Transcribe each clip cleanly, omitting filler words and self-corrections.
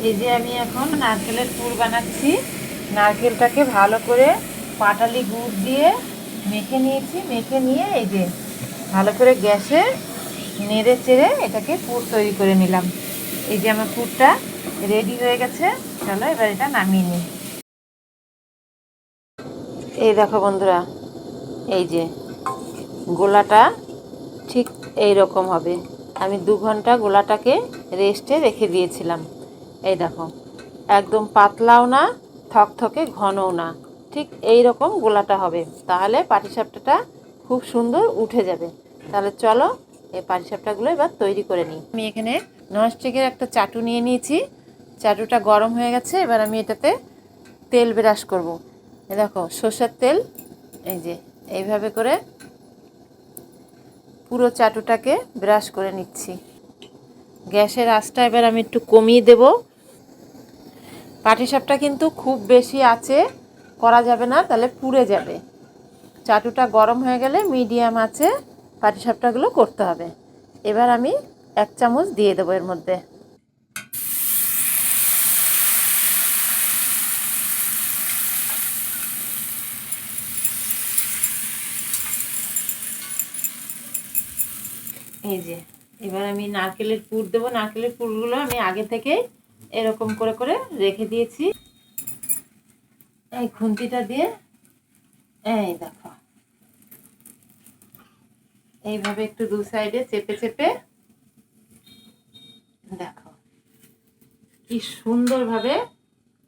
এই যে আমি এখন নারকেলের পুর বানাচ্ছি। নারকেলটাকে ভালো করে পাটালি গুড় দিয়ে মেখে নিয়েছি। মেখে নিয়ে এই যে ভালো করে গ্যাসে নেড়ে চেড়ে এটাকে পুর তৈরি করে নিলাম। এই যে আমার পুরটা রেডি হয়ে গেছে। চলো এবার এটা নামিয়ে নিই। এই দেখো বন্ধুরা, এই যে গোলাটা ঠিক এই রকম হবে। আমি 2 ঘন্টা গোলাটাকে রেস্টে রেখে দিয়েছিলাম। এই দেখো, একদম পাতলাও না, থকথকে ঘনও না, ঠিক এই রকম গোলাটা হবে। তাহলে পাটিসাপটাটা খুব সুন্দর উঠে যাবে। তাহলে চলো এই পাটিসাপটাগুলো এবার তৈরি করে নিই। আমি এখানে ননস্টিকের একটা চাটু নিয়ে নিয়েছি। চাটুটা গরম হয়ে গেছে। এবার আমি এটাতে তেল ব্রাশ করব। এ দেখো সর্ষের তেল। এই যে এইভাবে করে পুরো চাটুটাকে ব্রাশ করে নিচ্ছি। গ্যাসের আঁচটা এবার আমি একটু কমিয়ে দেব। পাটিসাপটা কিন্তু খুব বেশি আঁচে করা যাবে না, তাহলে পুড়ে যাবে। চাটুটা গরম হয়ে গেলে মিডিয়াম আঁচে পাটিসাপটাগুলো করতে হবে। এবার আমি 1 চামচ দিয়ে দেবো এর মধ্যে। এই যে এবার আমি নারকেলের পুর দেবো। নারকেলের পুরগুলো আমি আগে থেকে এরকম করে করে রেখে দিয়েছি। এই খুন্তিটা দিয়ে এই দেখো এইভাবে একটু 2 সাইডে চেপে চেপে দেখো কি সুন্দরভাবে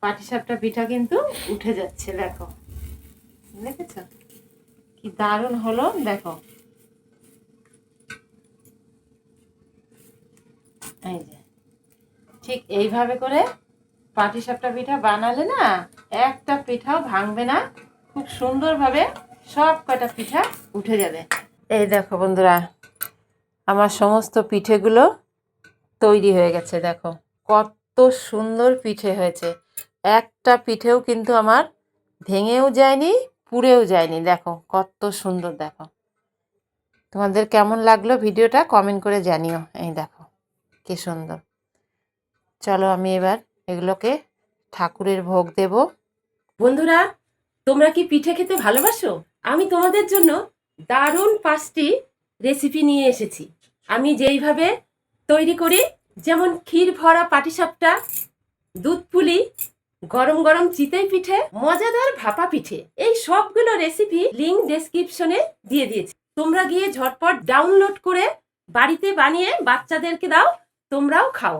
পাটিসাপটা পিঠা কিন্তু উঠে যাচ্ছে। দেখো, দেখেছো কি দারুণ হলো। দেখো এই যে ঠিক এইভাবে করে পাটিসাপটা পিঠা বানালে না একটা পিঠাও ভাঙবে না। খুব সুন্দরভাবে সব কটা পিঠা উঠে যাবে। এই দেখো বন্ধুরা, আমার সমস্ত পিঠেগুলো তৈরি হয়ে গেছে। দেখো কত সুন্দর পিঠে হয়েছে। একটা পিঠেও কিন্তু আমার ভেঙেও যায়নি, পুড়েও যায়নি। দেখো কত সুন্দর। দেখো তোমাদের কেমন লাগলো ভিডিওটা কমেন্ট করে জানিও। এই দেখো কি সুন্দর। চলো আমি এবার এগুলোকে ঠাকুরের ভোগ দেব। বন্ধুরা, তোমরা কি পিঠে খেতে ভালোবাসো? আমি তোমাদের জন্য দারুণ 5টি রেসিপি নিয়ে এসেছি। আমি যেইভাবে তৈরি করি, যেমন ক্ষীর ভরা পাটিসাপটা, দুধ পুলি, গরম গরম চিতই পিঠে, মজাদার ভাপা পিঠে, এই সবগুলো রেসিপি লিংক ডেসক্রিপশনে দিয়ে দিয়েছি। তোমরা গিয়ে ঝটপট ডাউনলোড করে বাড়িতে বানিয়ে বাচ্চাদেরকে দাও, তোমরাও খাও।